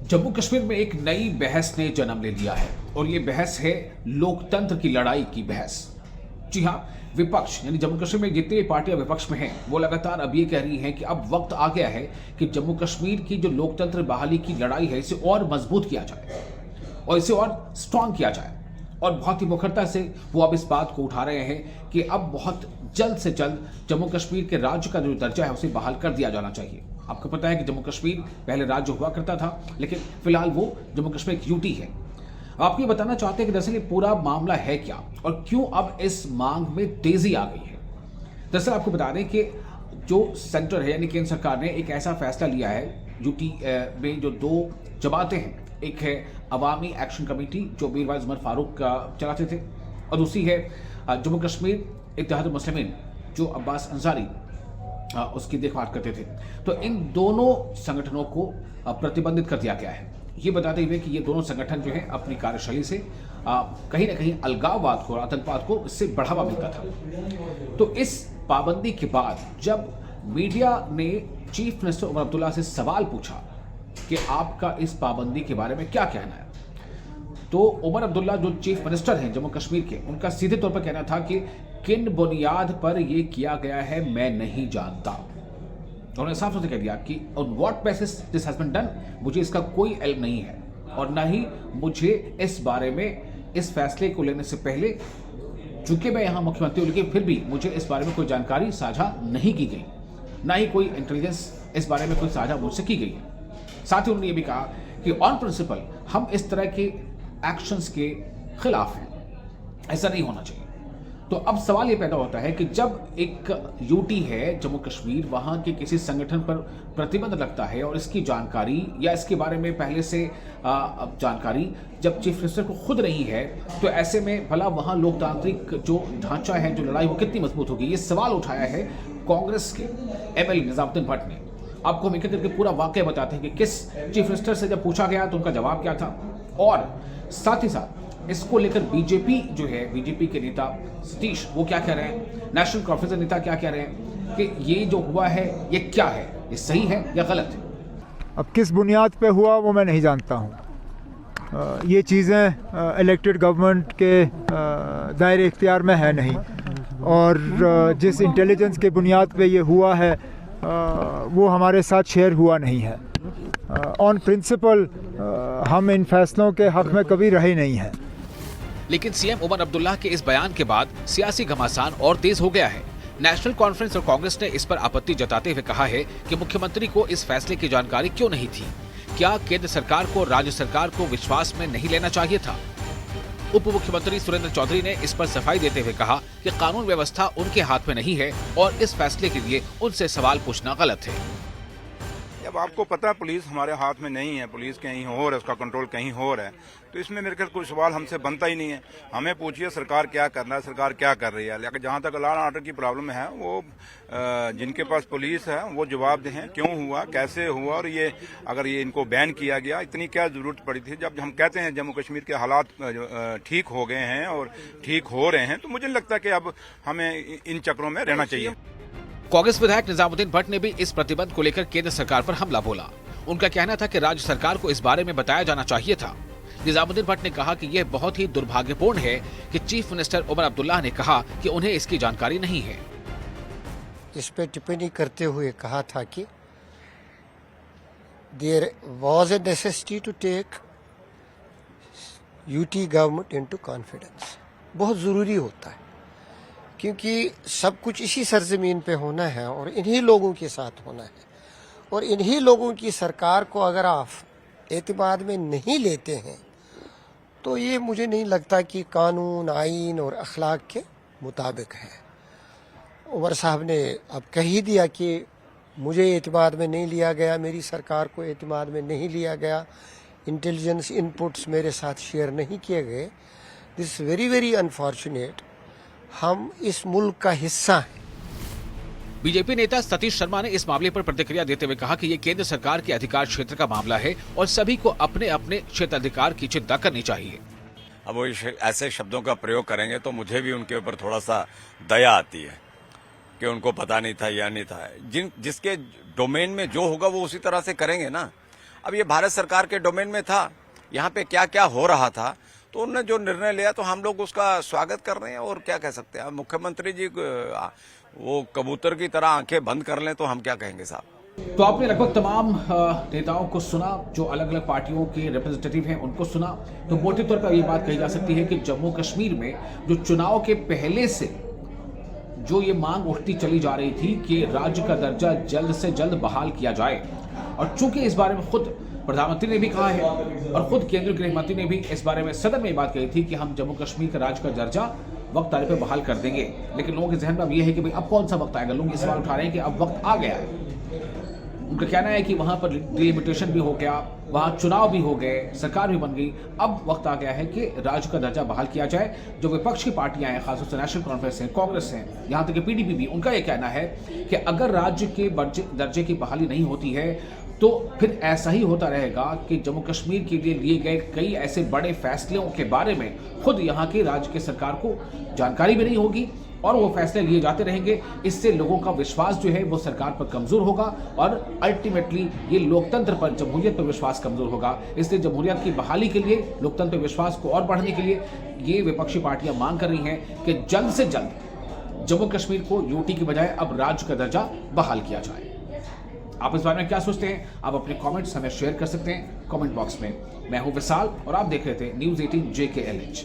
जम्मू कश्मीर में एक नई बहस ने जन्म ले लिया है और ये बहस है लोकतंत्र की लड़ाई की बहस। जी हाँ, विपक्ष यानी जम्मू कश्मीर में जितनी पार्टियां विपक्ष में हैं वो लगातार अब ये कह रही हैं कि अब वक्त आ गया है कि जम्मू कश्मीर की जो लोकतंत्र बहाली की लड़ाई है इसे और मजबूत किया जाए और इसे और स्ट्रांग किया जाए। और बहुत ही मुखरता से वो अब इस बात को उठा रहे हैं कि अब बहुत जल्द से जल्द जम्मू कश्मीर के राज्य का जो दर्जा है उसे बहाल कर दिया जाना चाहिए। आपको पता है कि जम्मू कश्मीर पहले राज्य हुआ करता था, लेकिन फिलहाल वो जम्मू कश्मीर एक यूटी है। आपको ये बताना चाहते हैं कि दरअसल ये पूरा मामला है क्या और क्यों अब इस मांग में तेजी आ गई है। दरअसल आपको बता दें कि जो सेंटर है यानी केंद्र सरकार ने एक ऐसा फैसला लिया है, यूटी में जो दो जमातें हैं, एक है अवामी एक्शन कमेटी जो मीर वाइज उमर फारूक का चलाते थे और दूसरी है जम्मू कश्मीर इत्तेहाद मुस्लिमीन जो अब्बास अंसारी उसकी देखभाल करते थे। तो इन दोनों संगठनों को प्रतिबंधित कर दिया गया है, ये बताते हुए कि ये दोनों संगठन जो है अपनी कार्यशैली से कहीं ना कहीं अलगाववाद को और आतंकवाद को इससे बढ़ावा मिलता था। तो इस पाबंदी के बाद जब मीडिया ने चीफ मिनिस्टर उमर अब्दुल्ला से सवाल पूछा कि आपका इस पाबंदी के बारे में क्या कहना है, तो उमर अब्दुल्ला जो चीफ मिनिस्टर हैं जम्मू कश्मीर के, उनका सीधे तौर पर कहना था कि किन बुनियाद पर यह किया गया है मैं नहीं जानता। उन्होंने साफ साफ कह दिया कि on what basis this has been done, मुझे इसका कोई इल्म नहीं है और ना ही मुझे इस बारे में इस फैसले को लेने से पहले, चूंकि मैं यहां मुख्यमंत्री हूं, लेकिन फिर भी मुझे इस बारे में कोई जानकारी साझा नहीं की गई, ना ही कोई इंटेलिजेंस इस बारे में कोई साझा मुझसे की गई है। साथ ही उन्होंने ये भी कहा कि ऑन प्रिंसिपल हम इस तरह के एक्शंस के खिलाफ हैं, ऐसा नहीं होना चाहिए। तो अब सवाल ये पैदा होता है कि जब एक यूटी है जम्मू कश्मीर, वहां के किसी संगठन पर प्रतिबंध लगता है और इसकी जानकारी या इसके बारे में पहले से जानकारी जब चीफ मिनिस्टर को खुद नहीं है, तो ऐसे में भला वहां लोकतांत्रिक जो ढांचा है, जो लड़ाई, वो कितनी मजबूत होगी। ये सवाल उठाया है कांग्रेस के एमएलए निजामुद्दीन भट्ट ने। आपको हम एक करके पूरा वाकया बताते हैं कि किस चीफ मिनिस्टर से जब पूछा गया तो उनका जवाब क्या था, और साथ ही साथ इसको लेकर बीजेपी जो है, बीजेपी के नेता सतीश वो क्या कह रहे हैं, नेशनल कॉन्फ्रेंस के नेता क्या कह रहे हैं कि ये जो हुआ है ये क्या है, ये सही है या गलत है। अब किस बुनियाद पे हुआ वो मैं नहीं जानता हूँ। ये चीज़ें इलेक्टेड गवर्नमेंट के दायरे इख्तियार में है नहीं, और जिस इंटेलिजेंस के बुनियाद पे ये हुआ है वो हमारे साथ शेयर हुआ नहीं है। ऑन प्रिंसिपल हम इन फैसलों के हक में कभी रहे नहीं हैं। लेकिन सीएम उमर अब्दुल्ला के इस बयान के बाद सियासी घमासान और तेज हो गया है। नेशनल कॉन्फ्रेंस और कांग्रेस ने इस पर आपत्ति जताते हुए कहा है कि मुख्यमंत्री को इस फैसले की जानकारी क्यों नहीं थी। क्या केंद्र सरकार को राज्य सरकार को विश्वास में नहीं लेना चाहिए था। उप मुख्यमंत्री सुरेंद्र चौधरी ने इस पर सफाई देते हुए कहा कि कानून व्यवस्था उनके हाथ में नहीं है और इस फैसले के लिए उनसे सवाल पूछना गलत है। अब आपको पता है पुलिस हमारे हाथ में नहीं है, पुलिस कहीं और है, उसका कंट्रोल कहीं और है, तो इसमें मेरे ख्याल कोई सवाल हमसे बनता ही नहीं है। हमें पूछिए सरकार क्या करना है, सरकार क्या कर रही है। लेकिन जहां तक लॉ एंड ऑर्डर की प्रॉब्लम है, वो जिनके पास पुलिस है वो जवाब दें क्यों हुआ, कैसे हुआ, और ये अगर ये इनको बैन किया गया, इतनी क्या जरूरत पड़ी थी। जब हम कहते हैं जम्मू कश्मीर के हालात ठीक हो गए हैं और ठीक हो रहे हैं, तो मुझे लगता है कि अब हमें इन चक्रों में रहना चाहिए। कांग्रेस विधायक निजामुद्दीन भट्ट ने भी इस प्रतिबंध को लेकर केंद्र सरकार पर हमला बोला। उनका कहना था कि राज्य सरकार को इस बारे में बताया जाना चाहिए था। निजामुद्दीन भट्ट ने कहा कि यह बहुत ही दुर्भाग्यपूर्ण है कि चीफ मिनिस्टर उमर अब्दुल्ला ने कहा कि उन्हें इसकी जानकारी नहीं है। इस पे टिप्पणी करते हुए कहा था कि there was a necessity to take UT government into confidence. बहुत जरूरी होता है क्योंकि सब कुछ इसी सरजमीन पे होना है और इन्हीं लोगों के साथ होना है, और इन्हीं लोगों की सरकार को अगर आप एतमाद में नहीं लेते हैं तो ये मुझे नहीं लगता कि कानून, आइन और अखलाक के मुताबिक है। उमर साहब ने अब कह ही दिया कि मुझे एतमाद में नहीं लिया गया, मेरी सरकार को एतमाद में नहीं लिया गया, इंटेलिजेंस इनपुट्स मेरे साथ शेयर नहीं किए गए। This very very unfortunate. हम इस मुल्क का हिस्सा हैं। बीजेपी नेता सतीश शर्मा ने इस मामले पर प्रतिक्रिया देते हुए कहा कि ये केंद्र सरकार के अधिकार क्षेत्र का मामला है और सभी को अपने अपने क्षेत्राधिकार की चिंता करनी चाहिए। अब वो ऐसे शब्दों का प्रयोग करेंगे तो मुझे भी उनके ऊपर थोड़ा सा दया आती है कि उनको पता नहीं था या नहीं था। जिसके डोमेन में जो होगा वो उसी तरह से करेंगे ना। अब ये भारत सरकार के डोमेन में था, यहाँ पे क्या क्या हो रहा था, तो उन्होंने जो निर्णय लिया तो हम लोग उसका स्वागत कर रहे हैं। और क्या कह सकते हैं, मुख्यमंत्री जी वो कबूतर की तरह आंखें बंद कर लें तो हम क्या कहेंगे साहब। तो आपने लगभग तमाम नेताओं को सुना, जो अलग अलग पार्टियों के रिप्रेजेंटेटिव हैं उनको सुना। तो मोटे तौर पर ये बात कही जा सकती है कि जम्मू कश्मीर में जो चुनाव के पहले से जो ये मांग उठती चली जा रही थी कि राज्य का दर्जा जल्द से जल्द बहाल किया जाए, और चूंकि इस बारे में खुद प्रधानमंत्री ने भी कहा है और खुद केंद्रीय गृह मंत्री ने भी इस बारे में सदन में बात कही थी कि हम जम्मू कश्मीर का राज्य का दर्जा वक्त आने पर बहाल कर देंगे, लेकिन लोगों के जहन में अब यह है कि भाई अब कौन सा वक्त आएगा। लोग ये सवाल उठा रहे हैं कि अब वक्त आ गया है। उनका कहना है कि वहां पर डिलिमिटेशन भी हो गया, वहां चुनाव भी हो गए, सरकार भी बन गई, अब वक्त आ गया है कि राज्य का दर्जा बहाल किया जाए। जो विपक्ष की पार्टियां हैं, खासतौर से नेशनल कॉन्फ्रेंस है, कांग्रेस है, यहां तक कि पीडीपी भी, उनका यह कहना है कि अगर राज्य के दर्जे की बहाली नहीं होती है तो फिर ऐसा ही होता रहेगा कि जम्मू कश्मीर के लिए गए कई ऐसे बड़े फैसलों के बारे में खुद यहाँ के राज्य की सरकार को जानकारी भी नहीं होगी और वो फैसले लिए जाते रहेंगे। इससे लोगों का विश्वास जो है वो सरकार पर कमजोर होगा और अल्टीमेटली ये लोकतंत्र पर, जमहूरियत पर विश्वास कमजोर होगा। इसलिए जमहूरियत की बहाली के लिए, लोकतंत्र पर विश्वास को और बढ़ाने के लिए ये विपक्षी पार्टियां मांग कर रही हैं कि जल्द से जल्द जम्मू कश्मीर को यूटी की बजाय अब राज्य का दर्जा बहाल किया जाए। आप इस बारे में क्या सोचते हैं? आप अपने कमेंट्स हमें शेयर कर सकते हैं कमेंट बॉक्स में। मैं हूं विशाल और आप देख रहे थे News 18 JKLH।